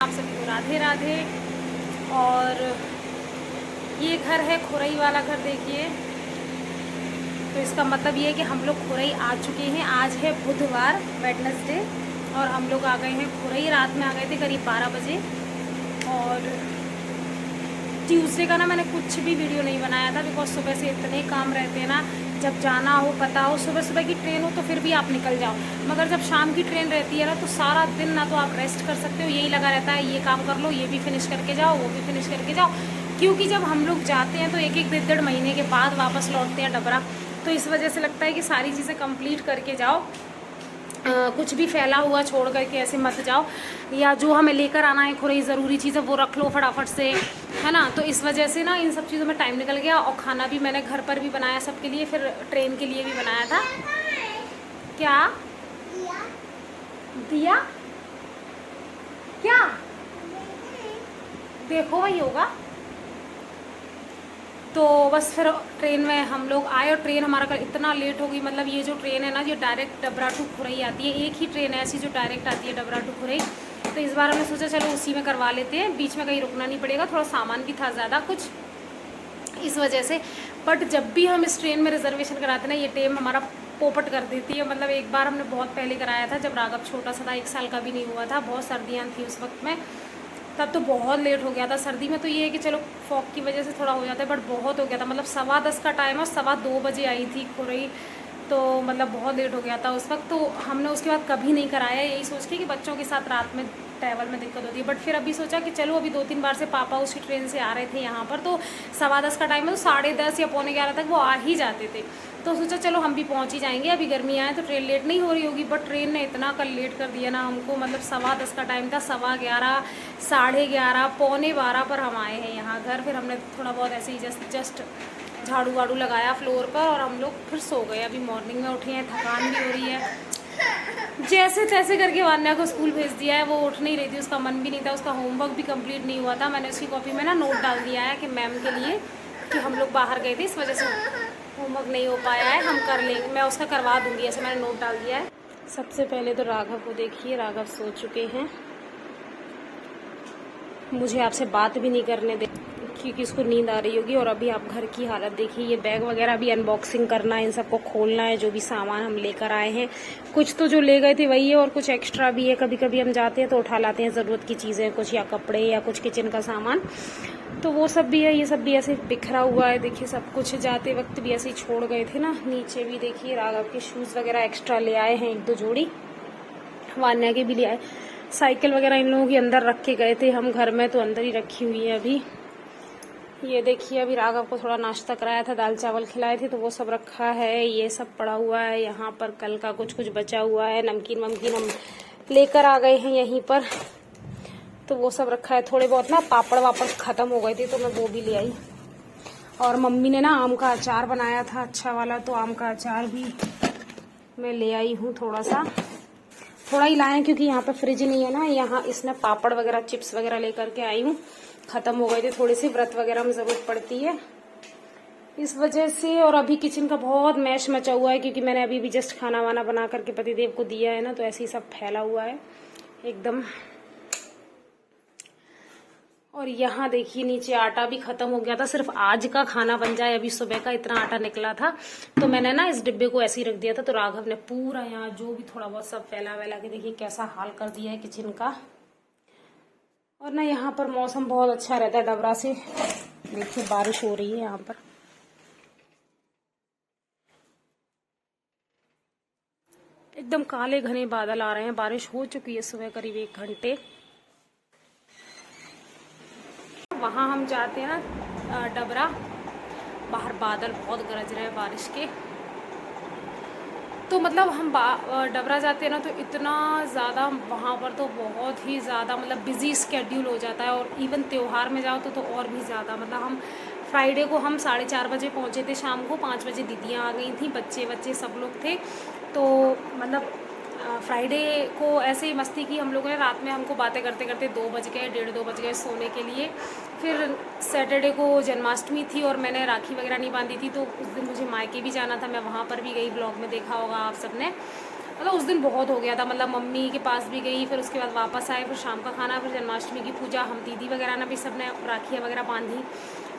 आप सभी को राधे राधे। और ये घर है खुरई वाला घर, देखिए। तो इसका मतलब ये है कि हम लोग खुरई आ चुके हैं। आज है बुधवार, वेडनेसडे, और हम लोग आ गए हैं खुरई। रात में आ गए थे करीब 12 बजे। और ट्यूसडे का ना मैंने कुछ भी वीडियो नहीं बनाया था, बिकॉज सुबह से इतने काम रहते हैं ना। जब जाना हो, पता हो, सुबह सुबह की ट्रेन हो तो फिर भी आप निकल जाओ, मगर जब शाम की ट्रेन रहती है ना तो सारा दिन ना तो आप रेस्ट कर सकते हो, यही लगा रहता है, ये काम कर लो, ये भी फिनिश करके जाओ, वो भी फिनिश करके जाओ। क्योंकि जब हम लोग जाते हैं तो एक एक 1.5 महीने के बाद वापस लौटते हैं डबरा, तो इस वजह से लगता है कि सारी चीज़ें कंप्लीट करके जाओ। कुछ भी फैला हुआ छोड़ करके ऐसे मत जाओ, या जो हमें लेकर आना है खुरई ज़रूरी चीज़ है वो रख लो फटाफट से, है ना। तो इस वजह से ना इन सब चीज़ों में टाइम निकल गया। और खाना भी मैंने घर पर भी बनाया सबके लिए, फिर ट्रेन के लिए भी बनाया था। क्या दिया? क्या देखो वही होगा। तो बस फिर ट्रेन में हम लोग आए, और ट्रेन हमारा कल इतना लेट हो गई। मतलब ये जो ट्रेन है ना, जो डायरेक्ट डबरा टू खुरई आती है, एक ही ट्रेन है ऐसी जो डायरेक्ट आती है डबरा टू खुरई। तो इस बार हमने सोचा चलो उसी में करवा लेते हैं, बीच में कहीं रुकना नहीं पड़ेगा। थोड़ा सामान भी था ज़्यादा कुछ, इस वजह से। बट जब भी हम इस ट्रेन में रिजर्वेशन कराते ना, ये टेम हमारा पोपट कर देती है। मतलब एक बार हमने बहुत पहले कराया था, जब राघव छोटा सा था, 1 साल का भी नहीं हुआ था, बहुत सर्दियाँ थी उस वक्त में, तब तो बहुत लेट हो गया था। सर्दी में तो ये है कि चलो फॉग की वजह से थोड़ा हो जाता है, बट बहुत हो गया था। मतलब 10:15 का टाइम और 2:15 बजे आई थी खुरई, तो मतलब बहुत लेट हो गया था उस वक्त। तो हमने उसके बाद कभी नहीं कराया, यही सोच के कि बच्चों के साथ रात में ट्रैवल में दिक्कत होती है। बट फिर अभी सोचा कि चलो, अभी 2-3 बार से पापा उसी ट्रेन से आ रहे थे यहाँ पर, तो 10:15 का टाइम है, तो 10:30 या 11:45 तक वो आ ही जाते थे। तो सोचा चलो हम भी पहुँच ही जाएंगे, अभी गर्मी आए तो ट्रेन लेट नहीं हो रही होगी। बट ट्रेन ने इतना कल लेट कर दिया ना हमको, मतलब 10:15 का टाइम था, 11:15, 11:30, 11:45 पर हम आए हैं यहाँ घर। फिर हमने थोड़ा बहुत ऐसे ही जस्ट झाड़ू वाड़ू लगाया फ्लोर पर, और हम लोग फिर सो गए। अभी मॉर्निंग में उठे हैं, थकान भी हो रही है। जैसे तैसे करके वान्या को स्कूल भेज दिया है, वो उठ नहीं रही थी, उसका मन भी नहीं था, उसका होमवर्क भी कंप्लीट नहीं हुआ था। मैंने उसकी कॉपी में ना नोट डाल दिया है कि मैम के लिए कि हम लोग बाहर गए थे, इस वजह से होमवर्क नहीं हो पाया है, हम कर लेंगे, मैं उसका करवा दूंगी, ऐसे मैंने नोट डाल दिया है। सबसे पहले तो राघव को देखिए, राघव सो चुके हैं, मुझे आपसे बात भी नहीं करने दे क्योंकि इसको नींद आ रही होगी। और अभी आप घर की हालत देखिए, ये बैग वगैरह भी अनबॉक्सिंग करना है, इन सबको खोलना है, जो भी सामान हम लेकर आए हैं। कुछ तो जो ले गए थे वही है, और कुछ एक्स्ट्रा भी है। कभी कभी हम जाते हैं तो उठा लाते हैं ज़रूरत की चीज़ें, कुछ या कपड़े या कुछ किचन का सामान, तो वो सब भी है। ये सब भी ऐसे बिखरा हुआ है, देखिए सब कुछ जाते वक्त भी ऐसे ही छोड़ गए थे ना। नीचे भी देखिए राघव के शूज़ वगैरह एक्स्ट्रा ले आए हैं, 1-2 जोड़ी, वान्या के भी ले आए। साइकिल वगैरह इन लोगों के अंदर रख के गए थे हम, घर में तो अंदर ही रखी हुई है अभी। ये देखिए अभी राघव को थोड़ा नाश्ता कराया था, दाल चावल खिलाए थे, तो वो सब रखा है। ये सब पड़ा हुआ है यहाँ पर, कल का कुछ कुछ बचा हुआ है, नमकीन वमकीन हम लेकर आ गए हैं यहीं पर, तो वो सब रखा है। थोड़े बहुत ना पापड़ वापड़ ख़त्म हो गए थे, तो मैं वो भी ले आई। और मम्मी ने ना आम का अचार बनाया था अच्छा वाला, तो आम का अचार भी मैं ले आई हूँ। थोड़ा ही लाए क्योंकि यहाँ पे फ्रिज नहीं है ना। यहाँ इसमें पापड़ वगैरह चिप्स वगैरह लेकर के आई हूँ, ख़त्म हो गए थे थोड़ी सी, व्रत वगैरह में ज़रूरत पड़ती है इस वजह से। और अभी किचन का बहुत मैश मचा हुआ है, क्योंकि मैंने अभी भी जस्ट खाना वाना बना करके पतिदेव को दिया है ना, तो ऐसे ही सब फैला हुआ है एकदम। और यहाँ देखिए नीचे आटा भी खत्म हो गया था, सिर्फ आज का खाना बन जाए, अभी सुबह का इतना आटा निकला था, तो मैंने ना इस डिब्बे को ऐसे ही रख दिया था। तो राघव ने पूरा यहाँ जो भी थोड़ा बहुत सब फैला वैला के देखिए कैसा हाल कर दिया है किचन का। और ना यहाँ पर मौसम बहुत अच्छा रहता है डबरा से, देखिए बारिश हो रही है यहाँ पर, एकदम काले घने बादल आ रहे हैं। बारिश हो चुकी है सुबह करीब 1 घंटे। वहाँ हम जाते हैं ना डबरा, बाहर बादल बहुत गरज रहे हैं बारिश के, तो मतलब हम डबरा जाते हैं ना, तो इतना ज़्यादा वहाँ पर तो बहुत ही ज़्यादा मतलब बिज़ी स्केड्यूल हो जाता है। और इवन त्यौहार में जाओ तो और भी ज़्यादा। मतलब हम फ्राइडे को हम 4:30 बजे पहुँचे थे, शाम को 5 बजे दीदियाँ आ गई थी, बच्चे सब लोग थे। तो मतलब फ्राइडे को ऐसे ही मस्ती की हम लोगों ने, रात में हमको बातें करते करते 2 बज गए, 1:30-2 बज गए सोने के लिए। फिर सैटरडे को जन्माष्टमी थी और मैंने राखी वगैरह नहीं बांधी थी, तो उस दिन मुझे मायके भी जाना था, मैं वहाँ पर भी गई, ब्लॉग में देखा होगा आप सबने। मतलब उस दिन बहुत हो गया था, मतलब मम्मी के पास भी गई, फिर उसके बाद वापस आए, फिर शाम का खाना, फिर जन्माष्टमी की पूजा, हम दीदी वगैरह ने भी सब ने राखियाँ वगैरह बांधी,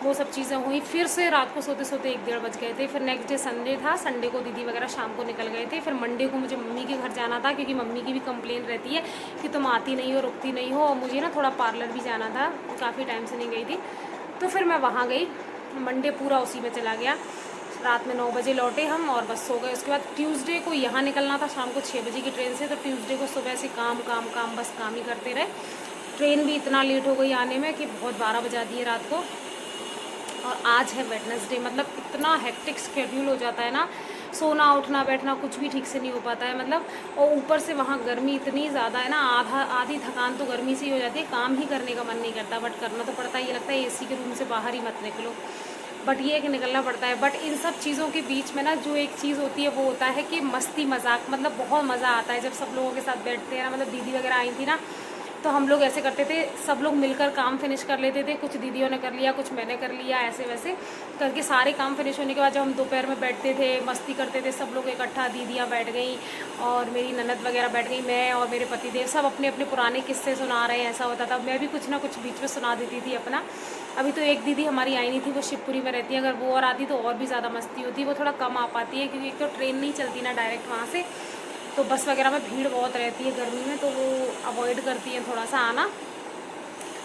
वो सब चीज़ें हुई। फिर से रात को सोते सोते 1-1:30 बज गए थे। फिर नेक्स्ट डे संडे था, संडे को दीदी वगैरह शाम को निकल गए थे। फिर मंडे को मुझे मम्मी के घर जाना था, क्योंकि मम्मी की भी कंप्लेन रहती है कि तुम आती नहीं हो, रुकती नहीं हो, और मुझे ना थोड़ा पार्लर भी जाना था, काफ़ी टाइम से नहीं गई थी, तो फिर मैं वहाँ गई। मंडे पूरा उसी में चला गया, रात में 9 बजे लौटे हम और बस सो गए। उसके बाद ट्यूसडे को यहाँ निकलना था शाम को 6 बजे की ट्रेन से, तो ट्यूसडे को सुबह से काम काम काम, बस काम ही करते रहे। ट्रेन भी इतना लेट हो गई आने में कि बहुत 12 बजा दिए रात को। और आज है वेडनेसडे, मतलब इतना हेक्टिक शेड्यूल हो जाता है ना, सोना उठना बैठना कुछ भी ठीक से नहीं हो पाता है, मतलब। और ऊपर से वहाँ गर्मी इतनी ज़्यादा है ना, आधी थकान तो गर्मी से ही हो जाती है, काम ही करने का मन नहीं करता, बट करना तो पड़ता है। ये लगता है एसी के रूम से बाहर ही मत निकलो, बट ये कि निकलना पड़ता है। बट इन सब चीज़ों के बीच में ना जो एक चीज़ होती है वो होता है कि मस्ती मजाक, मतलब बहुत मज़ा आता है जब सब लोगों के साथ बैठते हैं ना। मतलब दीदी वगैरह आई थी ना, तो हम लोग ऐसे करते थे, सब लोग मिलकर काम फिनिश कर लेते थे, कुछ दीदियों ने कर लिया, कुछ मैंने कर लिया, ऐसे वैसे करके सारे काम फिनिश होने के बाद जब हम दोपहर में बैठते थे, मस्ती करते थे, सब लोग इकट्ठा, दीदियाँ बैठ गई और मेरी ननद वगैरह बैठ गई, मैं और मेरे पतिदेव सब अपने अपने पुराने किस्से सुना रहे हैं, ऐसा होता था। मैं भी कुछ ना कुछ बीच में सुना देती थी अपना। अभी तो एक दीदी हमारी आई नहीं थी, वो शिवपुरी में रहती है, अगर वो और आती तो और भी ज़्यादा मस्ती होती। वो थोड़ा कम आ पाती है क्योंकि एक तो ट्रेन नहीं चलती ना डायरेक्ट वहाँ से, तो बस वगैरह में भीड़ बहुत रहती है गर्मी में, तो वो अवॉइड करती हैं थोड़ा सा आना।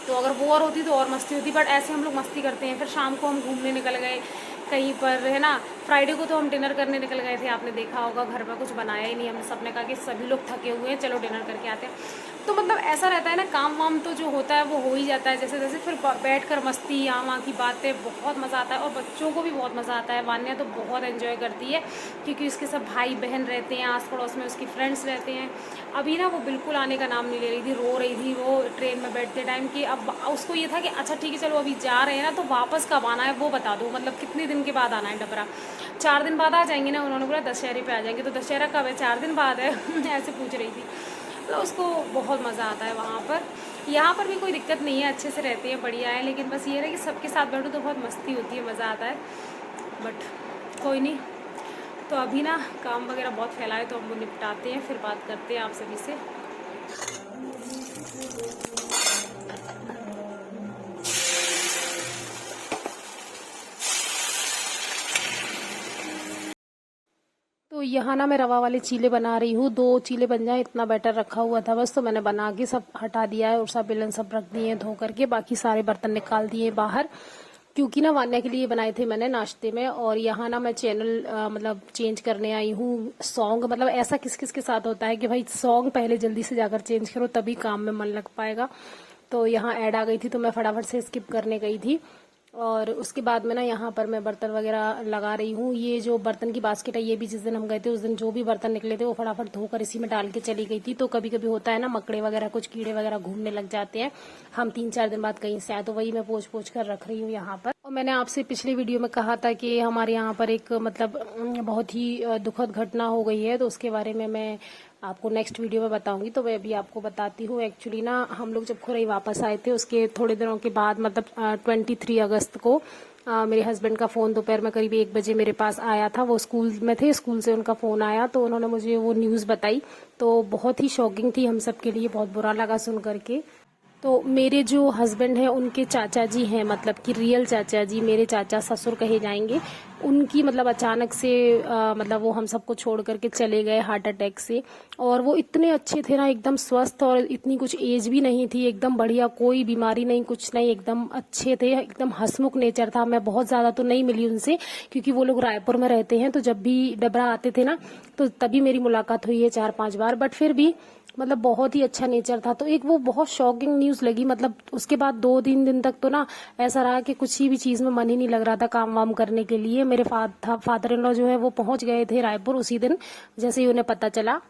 तो अगर वो और होती तो और मस्ती होती, बट ऐसे हम लोग मस्ती करते हैं। फिर शाम को हम घूमने निकल गए कहीं पर, है ना। फ्राइडे को तो हम डिनर करने निकल गए थे, आपने देखा होगा, घर में कुछ बनाया ही नहीं, हमने सबने कहा कि सभी लोग थके हुए हैं, चलो डिनर करके आते हैं। तो मतलब ऐसा रहता है ना, काम वाम तो जो होता है वो हो ही जाता है जैसे तैसे, फिर बैठकर मस्ती, यहाँ वहाँ की बातें, बहुत मज़ा आता है। और बच्चों को भी बहुत मज़ा आता है, वान्या तो बहुत एंजॉय करती है क्योंकि उसके सब भाई बहन रहते हैं, आस पड़ोस में उसकी फ्रेंड्स रहते हैं। अभी ना वो बिल्कुल आने का नाम नहीं ले रही थी, रो रही थी वो ट्रेन में बैठते टाइम कि अब उसको ये था कि अच्छा ठीक है चलो अभी जा रहे हैं ना, तो वापस कब आना है वो बता दो, मतलब कितने दिन के बाद आना है डबरा। 4 दिन बाद आ जाएंगे ना, उन्होंने बोला दशहरे पे आ जाएंगे, तो दशहरा कब है, 4 दिन बाद है ऐसे पूछ रही थी। तो उसको बहुत मज़ा आता है वहाँ पर। यहाँ पर भी कोई दिक्कत नहीं है, अच्छे से रहते हैं, बढ़िया है, लेकिन बस ये है कि सबके साथ बैठो तो बहुत मस्ती होती है, मज़ा आता है, बट कोई नहीं। तो अभी ना काम वगैरह बहुत फैला है, तो हम वो निपटाते हैं, फिर बात करते हैं आप सभी से। तो यहाँ ना मैं रवा वाले चीले बना रही हूँ, 2 चीले बन जाए इतना बैटर रखा हुआ था बस, तो मैंने बना के सब हटा दिया है और सब बेलन सब रख दिए हैं धो करके, बाकी सारे बर्तन निकाल दिए बाहर, क्योंकि ना वान्या के लिए बनाए थे मैंने नाश्ते में। और यहाँ ना मैं चैनल मतलब चेंज करने आई हूँ। सॉन्ग मतलब ऐसा किस किस के साथ होता है कि भाई सॉन्ग पहले जल्दी से जाकर चेंज करो तभी काम में मन लग पाएगा। तो यहाँ ऐड आ गई थी तो मैं फटाफट से स्किप करने गई थी। और उसके बाद में ना यहाँ पर मैं बर्तन वगैरह लगा रही हूँ। ये जो बर्तन की बास्केट है ये भी जिस दिन हम गए थे उस दिन जो भी बर्तन निकले थे वो फटाफट धोकर इसी में डाल के चली गई थी। तो कभी कभी होता है ना मकड़े वगैरह कुछ कीड़े वगैरह घूमने लग जाते हैं, हम 3-4 दिन बाद कहीं से आए, तो वही मैं पोंछ पोंछ कर रख रही हूँ यहाँ पर। और मैंने आपसे पिछले वीडियो में कहा था कि हमारे यहाँ पर एक मतलब बहुत ही दुखद घटना हो गई है, तो उसके बारे में मैं आपको नेक्स्ट वीडियो में बताऊंगी। तो मैं अभी आपको बताती हूँ। एक्चुअली ना हम लोग जब खुरई वापस आए थे उसके थोड़े दिनों के बाद, मतलब 23 अगस्त को मेरे हस्बैंड का फ़ोन दोपहर में करीब 1 बजे मेरे पास आया था। वो स्कूल में थे, स्कूल से उनका फ़ोन आया तो उन्होंने मुझे वो न्यूज़ बताई, तो बहुत ही शॉकिंग थी हम सब के लिए, बहुत बुरा लगा सुन करके। तो मेरे जो हस्बैंड हैं उनके चाचा जी हैं, मतलब कि रियल चाचा जी, मेरे चाचा ससुर कहे जाएंगे, उनकी मतलब अचानक से मतलब वो हम सबको छोड़ करके चले गए हार्ट अटैक से। और वो इतने अच्छे थे ना, एकदम स्वस्थ, और इतनी कुछ एज भी नहीं थी, एकदम बढ़िया, कोई बीमारी नहीं कुछ नहीं, एकदम अच्छे थे, एकदम हंसमुख नेचर था। मैं बहुत ज़्यादा तो नहीं मिली उनसे क्योंकि वो लोग रायपुर में रहते हैं, तो जब भी डबरा आते थे ना तो तभी मेरी मुलाकात हुई है 4-5 बार, बट फिर भी मतलब बहुत ही अच्छा नेचर था। तो एक वो बहुत शॉकिंग न्यूज़ लगी, मतलब उसके बाद 2-3 दिन तक तो ना ऐसा रहा कि कुछ ही भी चीज़ में मन ही नहीं लग रहा था काम वाम करने के लिए। मेरे फादर इन लॉ जो है वो पहुंच गए थे रायपुर उसी दिन जैसे ही उन्हें पता चला।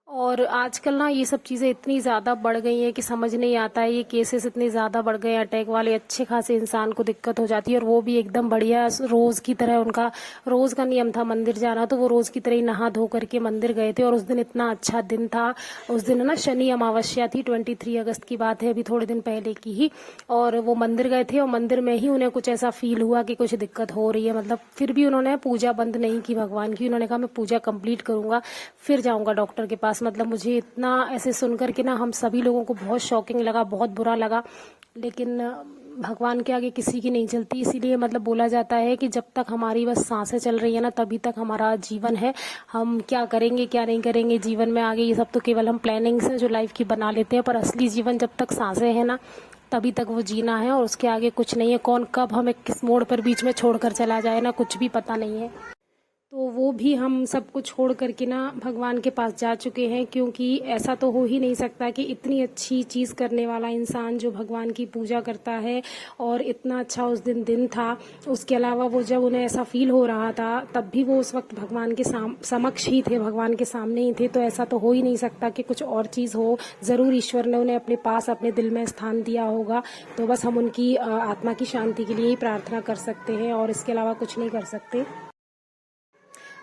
और आजकल ना ये सब चीज़ें इतनी ज़्यादा बढ़ गई हैं कि समझ नहीं आता है। ये केसेस इतने ज़्यादा बढ़ गए हैं अटैक वाले, अच्छे खासे इंसान को दिक्कत हो जाती है, और वो भी एकदम बढ़िया रोज़ की तरह। उनका रोज़ का नियम था मंदिर जाना, तो वो रोज़ की तरह ही नहा धो करके मंदिर गए थे। और उस दिन इतना अच्छा दिन था। उस दिन ना शनि अमावस्या थी, 23 अगस्त की बात है, अभी थोड़े दिन पहले की ही। और वो मंदिर गए थे, और मंदिर में ही उन्हें कुछ ऐसा फील हुआ कि कुछ दिक्कत हो रही है। मतलब फिर भी उन्होंने पूजा बंद नहीं की भगवान की। उन्होंने कहा मैं पूजा कंप्लीट करूंगा, फिर जाऊंगा डॉक्टर के पास। मतलब मुझे इतना ऐसे सुन करके ना हम सभी लोगों को बहुत शॉकिंग लगा, बहुत बुरा लगा। लेकिन भगवान के आगे किसी की नहीं चलती। इसीलिए मतलब बोला जाता है कि जब तक हमारी बस सांसें चल रही है ना, तभी तक हमारा जीवन है। हम क्या करेंगे क्या नहीं करेंगे जीवन में आगे, ये सब तो केवल हम प्लानिंग्स है जो लाइफ की बना लेते हैं। पर असली जीवन जब तक सांसें हैं ना, तभी तक वो जीना है, और उसके आगे कुछ नहीं है। कौन कब हमें किस मोड़ पर बीच में छोड़कर चला जाए ना, कुछ भी पता नहीं है। तो वो भी हम सबको छोड़ करके ना भगवान के पास जा चुके हैं। क्योंकि ऐसा तो हो ही नहीं सकता कि इतनी अच्छी चीज़ करने वाला इंसान जो भगवान की पूजा करता है, और इतना अच्छा उस दिन था, उसके अलावा वो जब उन्हें ऐसा फील हो रहा था तब भी वो उस वक्त भगवान के समक्ष ही थे, भगवान के सामने ही थे। तो ऐसा तो हो ही नहीं सकता कि कुछ और चीज़ हो। ज़रूर ईश्वर ने उन्हें अपने पास, अपने दिल में स्थान दिया होगा। तो बस हम उनकी आत्मा की शांति के लिए ही प्रार्थना कर सकते हैं, और इसके अलावा कुछ नहीं कर सकते।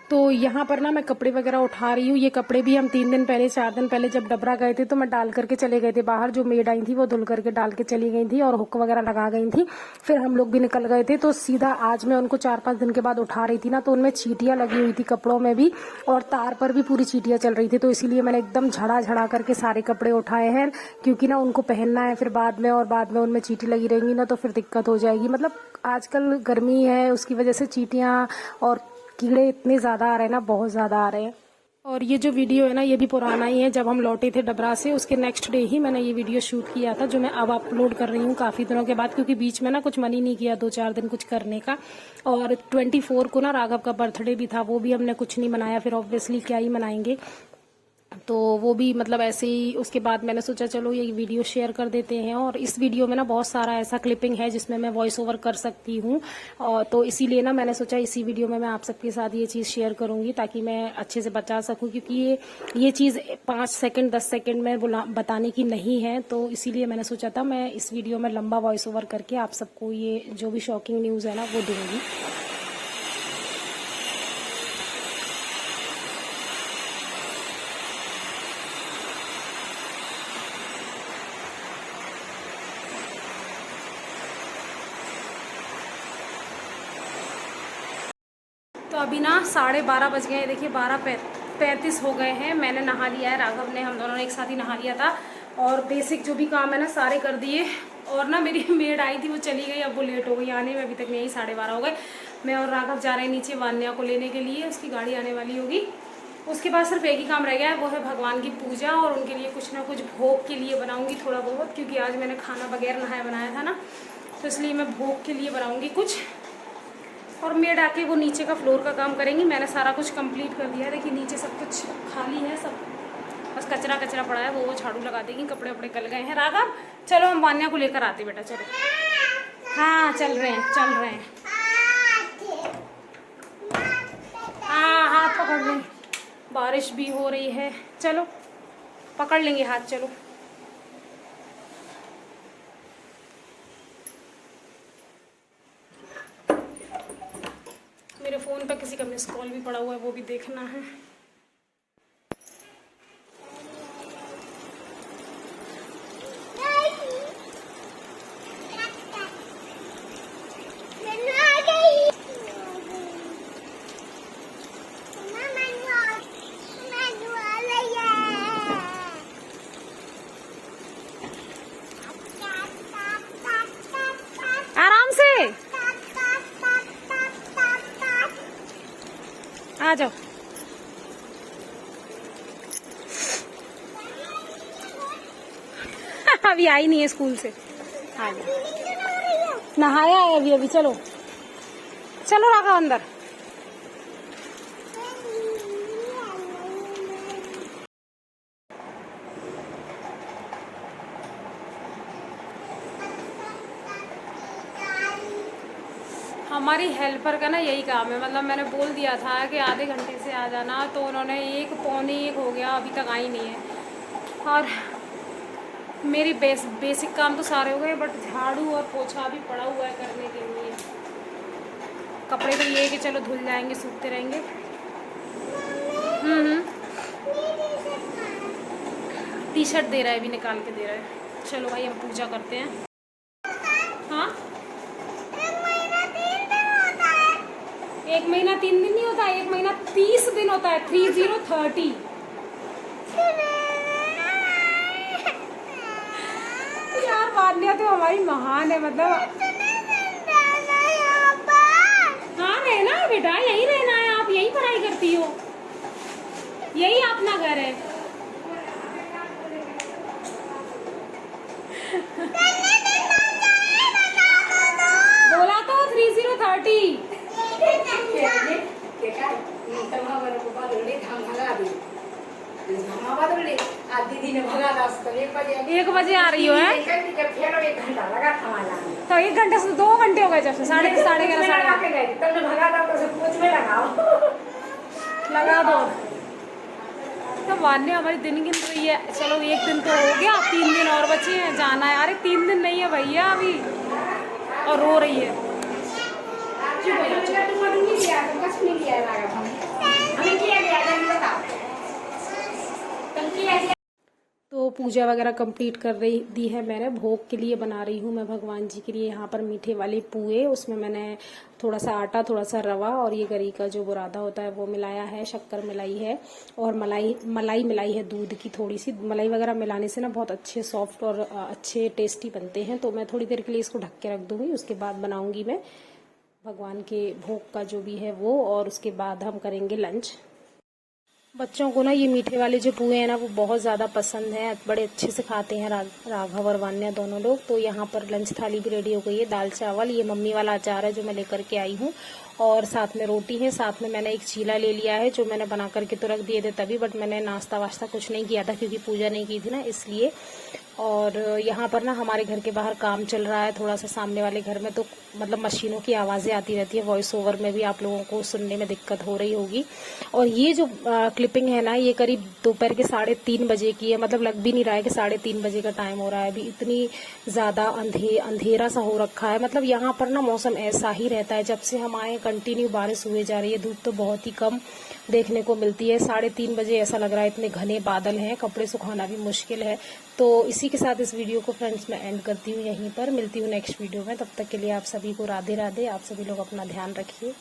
तो यहाँ पर ना मैं कपड़े वगैरह उठा रही हूँ। ये कपड़े भी हम 3 दिन पहले 4 दिन पहले जब डबरा गए थे तो मैं डाल करके चले गए थे बाहर। जो मेड आई थी वो धुल करके डाल के चली गई थी, और हुक वगैरह लगा गई थी। फिर हम लोग भी निकल गए थे। तो सीधा आज मैं उनको 4-5 दिन के बाद उठा रही थी ना, तो उनमें चींटियाँ लगी हुई थी कपड़ों में भी, और तार पर भी पूरी चींटियाँ चल रही थी। तो इसीलिए मैंने एकदम झड़ा करके सारे कपड़े उठाए हैं, क्योंकि ना उनको पहनना है फिर बाद में, और बाद में उनमें चींटी लगी रहेंगी ना तो फिर दिक्कत हो जाएगी। मतलब आजकल गर्मी है, उसकी वजह से चींटियाँ और कीड़े इतने ज़्यादा आ रहे हैं ना, बहुत ज़्यादा आ रहे हैं। और ये जो वीडियो है ना, ये भी पुराना ही है। जब हम लौटे थे डबरा से, उसके नेक्स्ट डे ही मैंने ये वीडियो शूट किया था, जो मैं अब अपलोड कर रही हूँ काफ़ी दिनों के बाद, क्योंकि बीच में ना कुछ मन ही नहीं किया 2-4 दिन कुछ करने का। और 24 को ना राघव का बर्थडे भी था, वो भी हमने कुछ नहीं मनाया। फिर ऑब्वियसली क्या ही मनाएंगे, तो वो भी मतलब ऐसे ही। उसके बाद मैंने सोचा चलो ये वीडियो शेयर कर देते हैं। और इस वीडियो में ना बहुत सारा ऐसा क्लिपिंग है जिसमें मैं वॉइस ओवर कर सकती हूँ, और तो इसीलिए ना मैंने सोचा इसी वीडियो में मैं आप सबके साथ ये चीज़ शेयर करूँगी, ताकि मैं अच्छे से बचा सकूँ। क्योंकि ये चीज़ 5 सेकंड 10 सेकंड में बताने की नहीं है, तो इसीलिए मैंने सोचा था मैं इस वीडियो में लंबा वॉइस ओवर करके आप सबको ये जो भी शॉकिंग न्यूज़ है ना वो दूँगी। तो अभी ना 12:30 बज गए हैं। देखिए 12:35 हो गए हैं। मैंने नहा लिया है, राघव ने, हम दोनों ने एक साथ ही नहा लिया था। और बेसिक जो भी काम है ना सारे कर दिए। और ना मेरी मेड आई थी, वो चली गई, अब वो लेट हो गई आने में, अभी तक नहीं आई, 12:30 हो गए। मैं और राघव जा रहे हैं नीचे वान्या को लेने के लिए, उसकी गाड़ी आने वाली होगी। उसके बाद सिर्फ एक ही काम रह गया है, वो है भगवान की पूजा। और उनके लिए कुछ ना कुछ भोग के लिए बनाऊँगी थोड़ा बहुत, क्योंकि आज मैंने खाना बगैर नहाए बनाया था ना, तो इसलिए मैं भोग के लिए बनाऊँगी कुछ। और मेड आके वो नीचे का फ्लोर का काम करेंगी। मैंने सारा कुछ कंप्लीट कर दिया है। देखिए नीचे सब कुछ खाली है, सब बस कचरा कचरा पड़ा है, वो झाड़ू लगा देंगी। कपड़े वपड़े गल गए हैं। राघव चलो हम वान्या को लेकर आते बेटा, चलो। हाँ चल रहे हैं चल रहे हैं। हाँ हाथ पकड़ लें, बारिश भी हो रही है, चलो पकड़ लेंगे हाथ, चलो। मेरे फ़ोन पर किसी का मिस कॉल भी पड़ा हुआ है, वो भी देखना है। आराम से आ जाओ। अभी आई नहीं है स्कूल से, आ जाओ। नहाया है अभी अभी, चलो चलो राघव अंदर। हमारी हेल्पर का ना यही काम है, मतलब मैंने बोल दिया था कि आधे घंटे से आ जाना, तो उन्होंने 1 पौने 1 हो गया, अभी तक आई नहीं है। और मेरी बेसिक काम तो सारे हो गए, बट झाड़ू और पोछा भी पड़ा हुआ है करने के लिए। कपड़े तो ये है कि चलो धुल जाएंगे, सूखते रहेंगे। टी शर्ट दे रहा है, अभी निकाल के दे रहा है। चलो भाई हम पूजा करते हैं। हाँ, 1 महीना 3 दिन नहीं होता, 1 महीना 30 दिन होता है, 3030। यार वान्या तो हमारी महान है, मतलब हाँ रहना है बेटा, यही रहना है, आप यही पढ़ाई करती हो, यही अपना घर है। बोला तो 3030। एक बजे आ रही हो है, तो 1 घंटे से 2 घंटे हो गए, जब से 11:30 लगा दो। तो वान्या हमारी दिन गिन रही है। चलो 1 दिन तो हो गया, 3 दिन और बचे हैं, जाना है। अरे 3 दिन नहीं है भैया अभी, और रो रही है। तो पूजा वगैरह कंप्लीट कर रही दी है मैंने। भोग के लिए बना रही हूँ मैं भगवान जी के लिए यहाँ पर मीठे वाले पुए। उसमें मैंने थोड़ा सा आटा, थोड़ा सा रवा और ये गरी का जो बुरादा होता है वो मिलाया है, शक्कर मिलाई है और मलाई मिलाई है, दूध की थोड़ी सी। मलाई वगैरह मिलाने से ना बहुत अच्छे सॉफ्ट और अच्छे टेस्टी बनते हैं। तो मैं थोड़ी देर के लिए इसको ढक के रख दूँगी, उसके बाद बनाऊँगी मैं भगवान के भोग का जो भी है वो, और उसके बाद हम करेंगे लंच। बच्चों को ना ये मीठे वाले जो पुए हैं ना वो बहुत ज़्यादा पसंद है, बड़े अच्छे से खाते हैं राघव और वान्या दोनों लोग। तो यहाँ पर लंच थाली भी रेडी हो गई है। दाल चावल, ये मम्मी वाला अचार है जो मैं लेकर के आई हूँ, और साथ में रोटी है। साथ में मैंने एक चीला ले लिया है जो मैंने बना करके तो रख दिए थे तभी, बट मैंने नाश्ता वास्ता कुछ नहीं किया था क्योंकि पूजा नहीं की थी ना, इसलिए। और यहाँ पर ना हमारे घर के बाहर काम चल रहा है थोड़ा सा, सामने वाले घर में, तो मतलब मशीनों की आवाज़ें आती रहती है। वॉइस ओवर में भी आप लोगों को सुनने में दिक्कत हो रही होगी। और ये जो क्लिपिंग है ना, ये करीब दोपहर के 3:30 बजे की है। मतलब लग भी नहीं रहा है कि 3:30 बजे का टाइम हो रहा है। अभी इतनी ज़्यादा अंधेरा सा हो रखा है। मतलब यहाँ पर ना मौसम ऐसा ही रहता है, जब से हम आए कंटिन्यू बारिश हुए जा रही है। धूप तो बहुत ही कम देखने को मिलती है। 3:30 बजे ऐसा लग रहा है इतने घने बादल हैं, कपड़े सुखाना भी मुश्किल है। तो इसी के साथ इस वीडियो को फ्रेंड्स मैं एंड करती हूँ यहीं पर। मिलती हूँ नेक्स्ट वीडियो में, तब तक के लिए आप सभी को राधे राधे। आप सभी लोग अपना ध्यान रखिए।